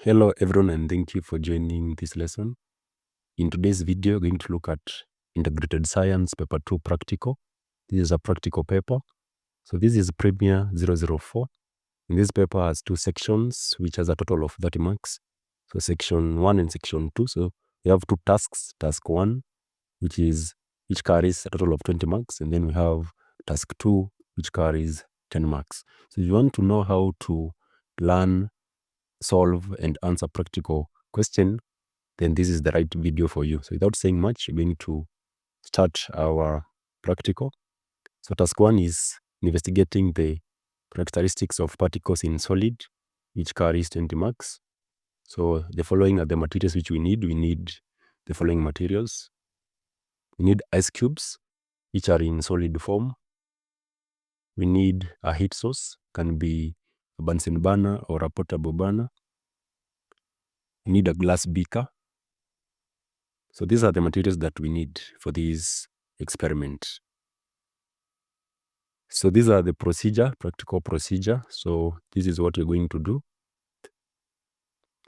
Hello everyone, and thank you for joining this lesson. In today's video, we're going to look at Integrated Science Paper 2 Practical. This is a practical paper. So this is Premier 004. And this paper has two sections, which has a total of 30 marks. So section 1 and section 2. So we have two tasks. Task 1, which carries a total of 20 marks. And then we have task 2, which carries 10 marks. So if you want to know how to learn, solve, and answer practical question, then this is the right video for you. So without saying much, we're going to start our practical. So task 1 is investigating the characteristics of particles in solid, which carries 20 marks. So the following are the materials which we need. We need the following materials. We need ice cubes, which are in solid form. We need a heat source, can be a Bunsen burner or a portable burner. We need a glass beaker. So these are the materials that we need for this experiment. So these are the practical procedure. So this is what you're going to do.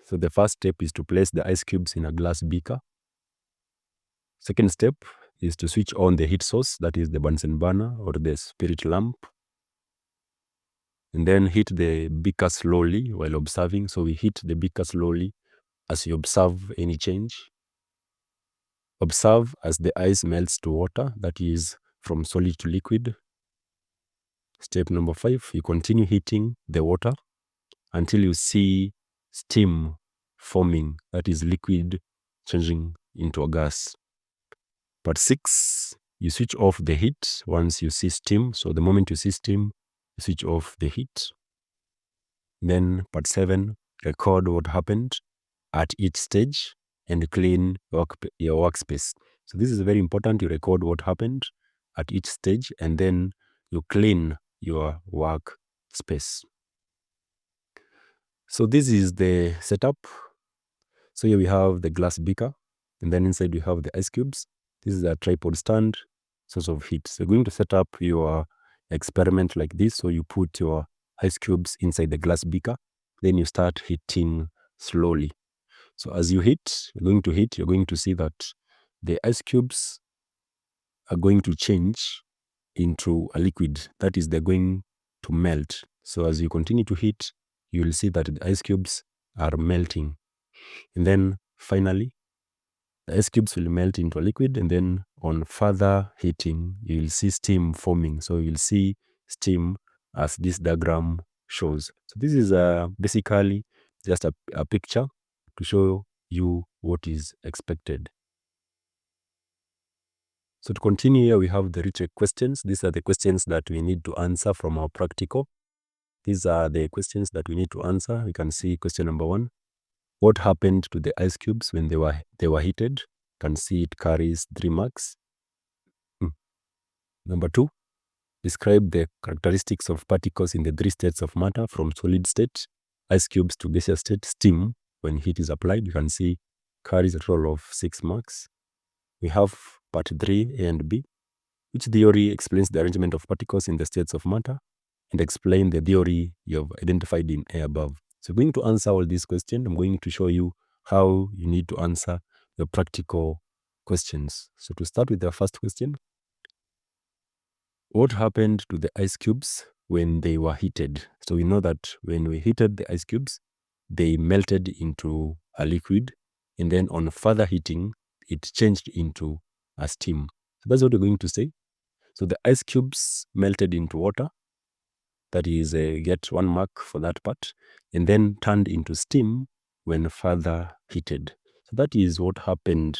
So the first step is to place the ice cubes in a glass beaker. Second step is to switch on the heat source, that is the Bunsen burner or the spirit lamp. And then heat the beaker slowly while observing. So we heat the beaker slowly as you observe any change. Observe as the ice melts to water, that is from solid to liquid. Step number 5, you continue heating the water until you see steam forming, that is liquid changing into a gas. Part 6, you switch off the heat once you see steam. So the moment you see steam, you switch off the heat. Then part 7, record what happened at each stage and clean your workspace. So this is very important. You record what happened at each stage and then you clean your workspace. So this is the setup. So here we have the glass beaker, and then inside we have the ice cubes. This is a tripod stand, source of heat. So you're going to set up your experiment like this. So you put your ice cubes inside the glass beaker, then you start heating slowly. So as you heat, you're going to see that the ice cubes are going to change into a liquid. That is, they're going to melt. So as you continue to heat, you will see that the ice cubes are melting. And then finally, the ice cubes will melt into a liquid, and then on further heating, you will see steam forming. So you'll see steam as this diagram shows. So this is basically just a picture to show you what is expected. So to continue here, we have the recheck questions. These are the questions that we need to answer from our practical. These are the questions that we need to answer. We can see question number 1. What happened to the ice cubes when they were heated? You can see it carries 3 marks. Number 2, describe the characteristics of particles in the 3 states of matter from solid state, ice cubes to gaseous state, steam when heat is applied. You can see carries a total of 6 marks. We have part 3, A and B. Which theory explains the arrangement of particles in the states of matter? And explain the theory you have identified in A above. So I'm going to answer all these questions. I'm going to show you how you need to answer the practical questions. So to start with the first question, what happened to the ice cubes when they were heated? So we know that when we heated the ice cubes, they melted into a liquid, and then on further heating, it changed into a steam. So that's what we're going to say. So the ice cubes melted into water. That is, get 1 mark for that part, and then turned into steam when further heated. So that is what happened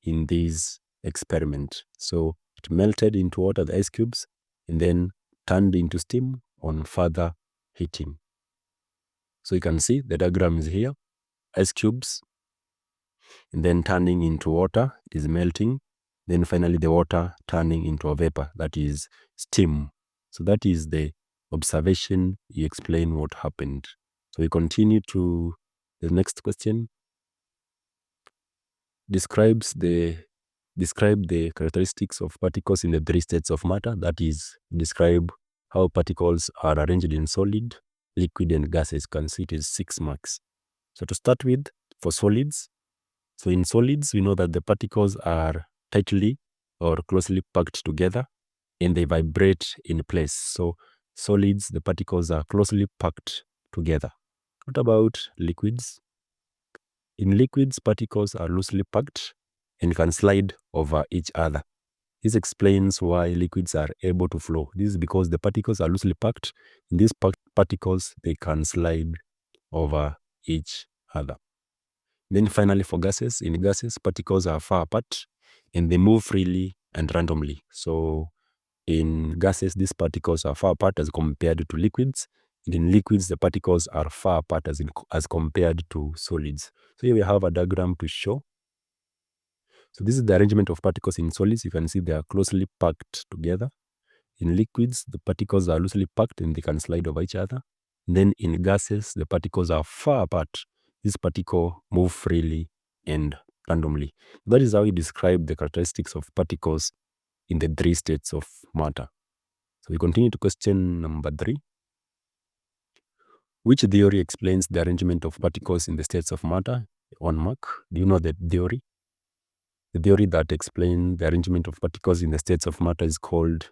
in this experiment. So it melted into water, the ice cubes, and then turned into steam on further heating. So you can see the diagram is here. Ice cubes, and then turning into water, it is melting. Then finally the water turning into a vapor, that is steam. So that is the observation. You explain what happened. So we continue to the next question. Describe the characteristics of particles in the 3 states of matter. That is, describe how particles are arranged in solid, liquid, and gases. You can see it is 6 marks. So to start with, for solids, so in solids, we know that the particles are tightly or closely packed together and they vibrate in place. So solids, the particles are closely packed together. What about liquids? In liquids, particles are loosely packed and can slide over each other. This explains why liquids are able to flow. This is because the particles are loosely packed. In these particles, they can slide over each other. Then finally, for gases, in gases, particles are far apart and they move freely and randomly. So in gases, these particles are far apart as compared to liquids. And in liquids, the particles are far apart as compared to solids. So here we have a diagram to show. So this is the arrangement of particles in solids. You can see they are closely packed together. In liquids, the particles are loosely packed and they can slide over each other. Then in gases, the particles are far apart. These particles move freely and randomly. That is how we describe the characteristics of particles in the three states of matter. So we continue to question number 3. Which theory explains the arrangement of particles in the states of matter? 1 mark. Do you know the theory? The theory that explains the arrangement of particles in the states of matter is called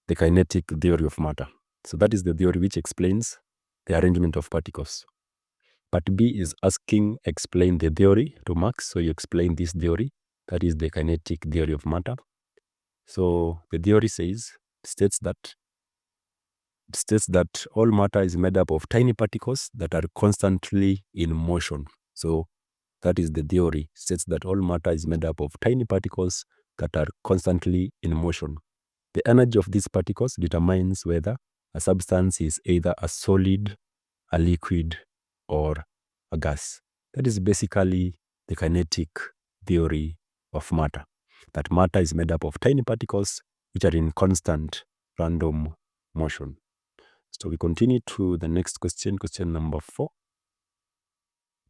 the kinetic theory of matter. So that is the theory which explains the arrangement of particles. Part B is asking explain the theory to marks. So you explain this theory. That is the kinetic theory of matter. So the theory states that all matter is made up of tiny particles that are constantly in motion. So that is the theory. It states that all matter is made up of tiny particles that are constantly in motion. The energy of these particles determines whether a substance is either a solid, a liquid, or a gas. That is basically the kinetic theory of matter. That matter is made up of tiny particles which are in constant random motion. So we continue to the next question, question number 4.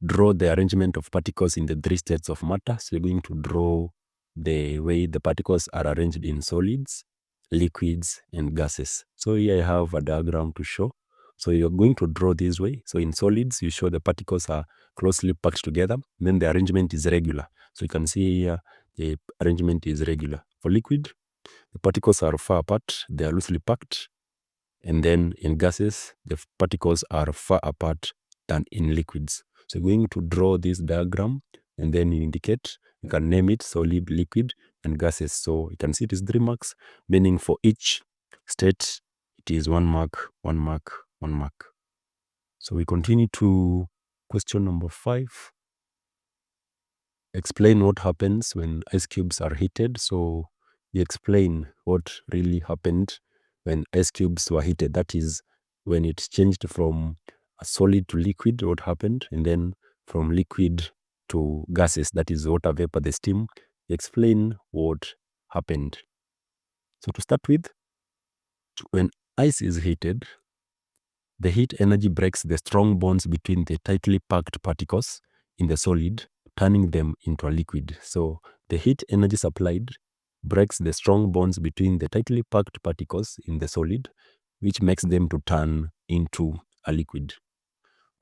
Draw the arrangement of particles in the three states of matter. So we're going to draw the way the particles are arranged in solids, liquids, and gases. So here I have a diagram to show. So you're going to draw this way. So in solids, you show the particles are closely packed together. Then the arrangement is regular. So you can see here the arrangement is regular. For liquid, the particles are far apart. They are loosely packed. And then in gases, the particles are far apart than in liquids. So you're going to draw this diagram and then you indicate, you can name it solid, liquid, and gases. So you can see it is 3 marks, meaning for each state, it is 1 mark, 1 mark, 1 mark. So we continue to question number 5. Explain what happens when ice cubes are heated. So you explain what really happened when ice cubes were heated. That is when it changed from a solid to liquid, what happened, and then from liquid to gases, that is water vapor, the steam. Explain what happened. So to start with, when ice is heated, the heat energy breaks the strong bonds between the tightly packed particles in the solid, turning them into a liquid. So the heat energy supplied breaks the strong bonds between the tightly packed particles in the solid, which makes them to turn into a liquid.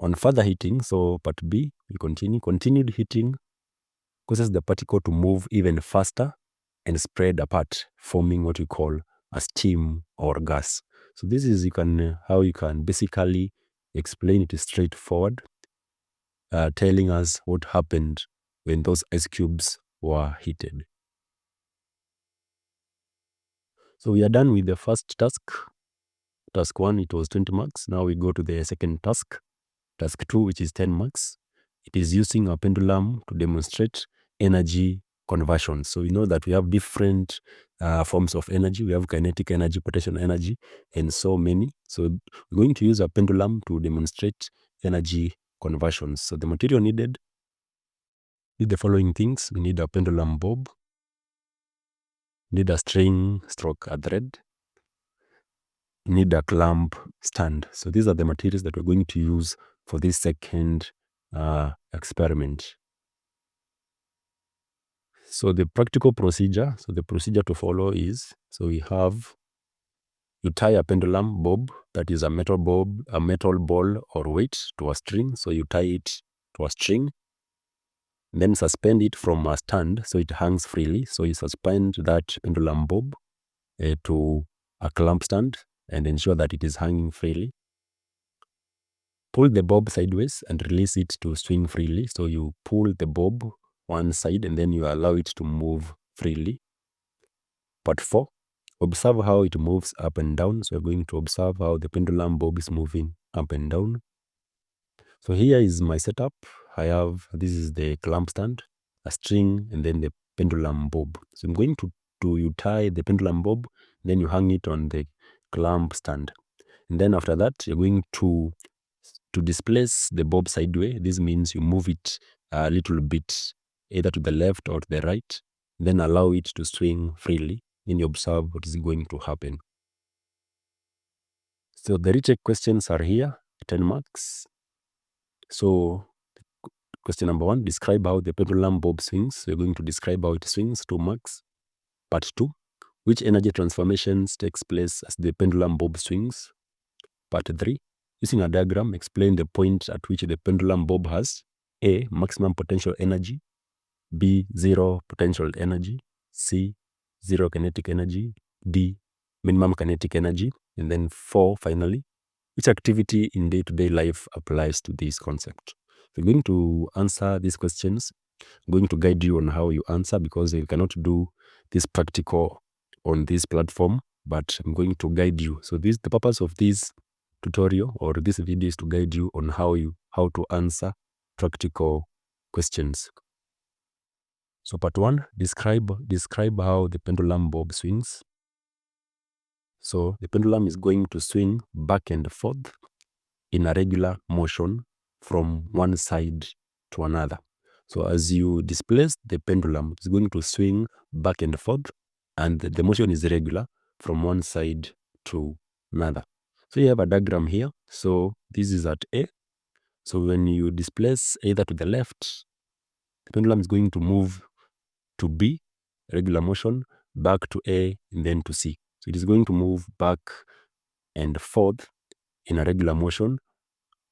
On further heating, so part B, we continued heating causes the particle to move even faster and spread apart, forming what we call a steam or gas. So this is how you can basically explain it straightforward, telling us what happened when those ice cubes were heated. So we are done with the first task. Task 1, it was 20 marks. Now we go to the second task. Task 2, which is 10 marks. It is using a pendulum to demonstrate energy conversion. So we know that we have different forms of energy. We have kinetic energy, potential energy, and so many. So we're going to use a pendulum to demonstrate energy conversions. So the material needed is the following things. We need a pendulum bob, need a string stroke a thread, need a clamp stand. So these are the materials that we're going to use for this second experiment. So the practical procedure, so the procedure to follow is, so you tie a pendulum bob, that is a metal ball or weight, to a string. So you tie it to a string, then suspend it from a stand so it hangs freely. So you suspend that pendulum bob to a clamp stand and ensure that it is hanging freely. Pull the bob sideways and release it to swing freely. So you pull the bob one side and then you allow it to move freely. Part 4, observe how it moves up and down. So you're going to observe how the pendulum bob is moving up and down. So here is my setup. This is the clamp stand, a string, and then the pendulum bob. So I'm going to you tie the pendulum bob, then you hang it on the clamp stand. And then after that, you're going to displace the bob sideways. This means you move it a little bit, either to the left or to the right, then allow it to swing freely. Then you observe what is going to happen. So the retake questions are here, 10 marks. So question number 1, describe how the pendulum bob swings. So you're going to describe how it swings, 2 marks. Part 2, which energy transformations takes place as the pendulum bob swings. Part 3, using a diagram, explain the point at which the pendulum bob has A, maximum potential energy, B, 0 potential energy, C, 0 kinetic energy, D, minimum kinetic energy, and then 4, finally, which activity in day-to-day life applies to this concept. We're going to answer these questions. I'm going to guide you on how you answer because you cannot do this practical on this platform, but I'm going to guide you. So the purpose of this tutorial or this video is to guide you on how to answer practical questions. So part 1, describe how the pendulum bob swings. So the pendulum is going to swing back and forth in a regular motion from one side to another. So as you displace the pendulum, it's going to swing back and forth, and the motion is regular from one side to another. So you have a diagram here. So this is at A. So when you displace either to the left, the pendulum is going to move to B, regular motion, back to A, and then to C. So it is going to move back and forth in a regular motion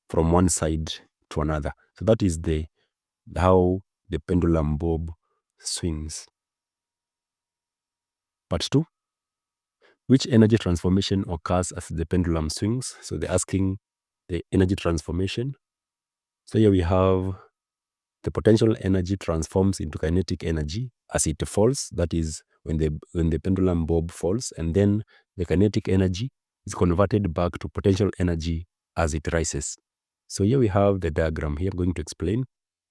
from one side to another. So that is how the pendulum bob swings. Part 2, which energy transformation occurs as the pendulum swings? So they're asking the energy transformation. So here we have the potential energy transforms into kinetic energy as it falls. That is when the pendulum bob falls, and then the kinetic energy is converted back to potential energy as it rises. So here we have the diagram here. I'm going to explain.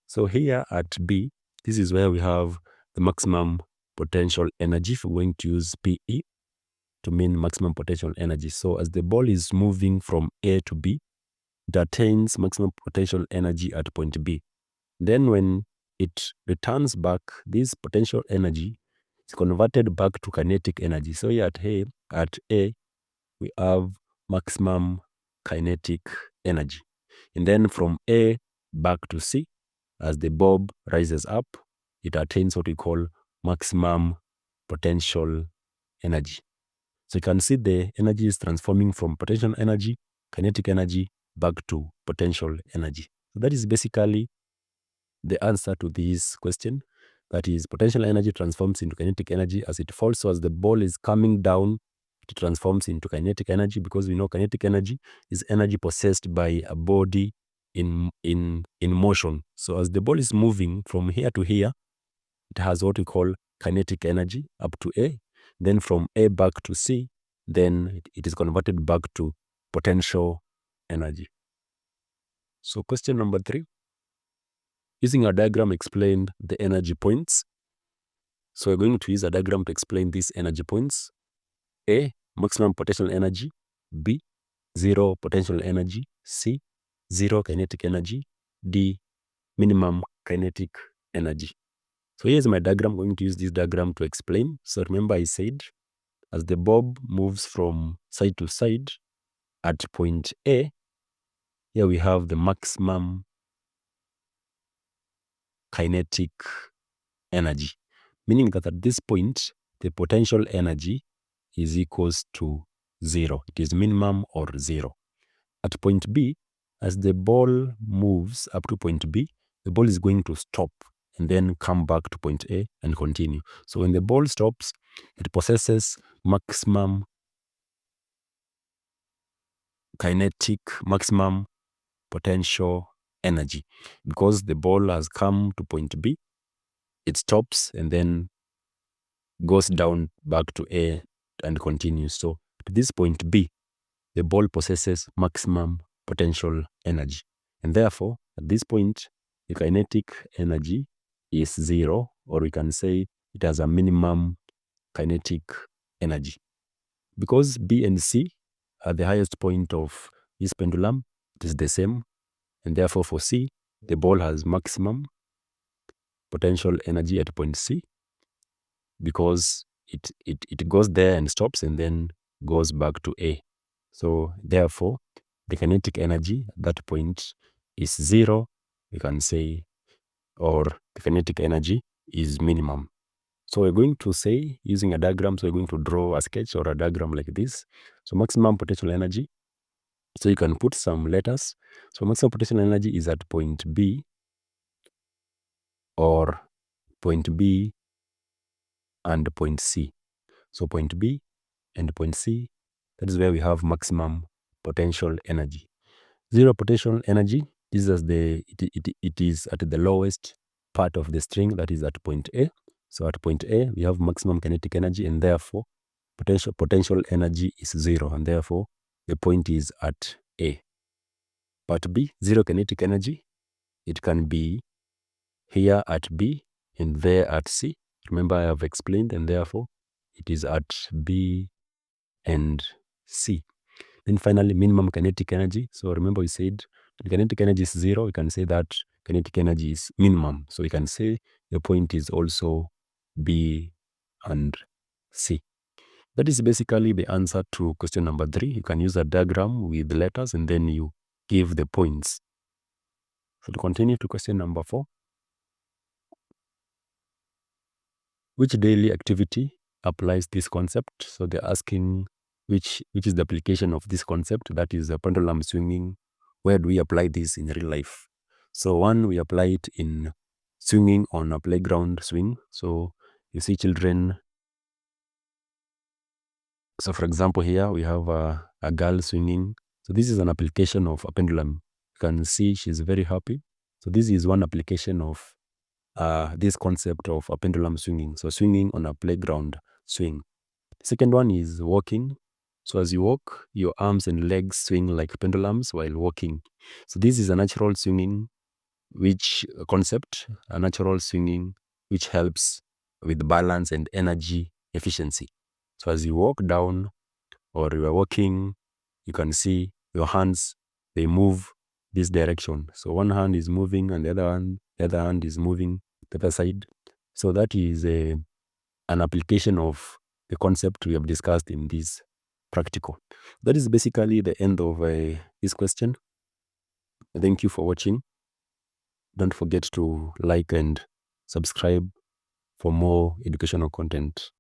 So here at B, this is where we have the maximum potential energy. If we're going to use PE to mean maximum potential energy. So as the ball is moving from A to B, it attains maximum potential energy at point B. Then when it returns back, this potential energy is converted back to kinetic energy. So here at A, we have maximum kinetic energy. And then from A back to C, as the bob rises up, it attains what we call maximum potential energy. So you can see the energy is transforming from potential energy, kinetic energy, back to potential energy. So that is basically the answer to this question. That is, potential energy transforms into kinetic energy as it falls. So as the ball is coming down, it transforms into kinetic energy, because we know kinetic energy is energy possessed by a body in motion. So as the ball is moving from here to here, it has what we call kinetic energy up to A. Then from A back to C, then it is converted back to potential energy. So question number 3. Using a diagram, explain the energy points. So we're going to use a diagram to explain these energy points. A, maximum potential energy. B, 0 potential energy. C, 0 kinetic energy. D, minimum kinetic energy. So here's my diagram. I'm going to use this diagram to explain. So remember I said, as the bob moves from side to side, at point A, here we have the maximum kinetic energy, meaning that at this point, the potential energy is equals to 0. It is minimum or 0. At point B, as the ball moves up to point B, the ball is going to stop and then come back to point A and continue. So when the ball stops, it possesses maximum kinetic, maximum potential energy. Because the ball has come to point B, it stops and then goes down back to A and continues. So at this point B, the ball possesses maximum potential energy. And therefore, at this point, the kinetic energy is 0, or we can say it has a minimum kinetic energy. Because B and C are the highest point of this pendulum, it is the same. And therefore, for C, the ball has maximum potential energy at point C, because it goes there and stops and then goes back to A. So therefore, the kinetic energy at that point is 0, we can say, or the kinetic energy is minimum. So we're going to say, using a diagram, so we're going to draw a sketch or a diagram like this. So maximum potential energy, so you can put some letters. So maximum potential energy is at point B, or point B and point C. So point B and point C, that is where we have maximum potential energy. Zero potential energy, this is it is at the lowest part of the string, that is at point A. So at point A, we have maximum kinetic energy, and therefore potential energy is 0, and therefore the point is at A. Part B, zero kinetic energy, it can be here at B and there at C. Remember, I have explained, and therefore it is at B and C. Then finally, minimum kinetic energy. So remember, we said the kinetic energy is 0. We can say that kinetic energy is minimum. So we can say the point is also B and C. That is basically the answer to question number 3. You can use a diagram with letters and then you give the points. So to continue to question number 4. Which daily activity applies this concept? So they're asking which is the application of this concept, that is a pendulum swinging. Where do we apply this in real life? So one, we apply it in swinging on a playground swing. So you see children. So for example, here we have a girl swinging. So this is an application of a pendulum. You can see she's very happy. So this is one application of this concept of a pendulum swinging. So swinging on a playground swing. Second one is walking. So as you walk, your arms and legs swing like pendulums while walking. So this is a natural swinging, which a natural swinging, which helps with balance and energy efficiency. So as you walk down or you are walking, you can see your hands, they move this direction. So one hand is moving and the other hand is moving the other side. So that is an application of the concept we have discussed in this practical. That is basically the end of this question. Thank you for watching. Don't forget to like and subscribe for more educational content.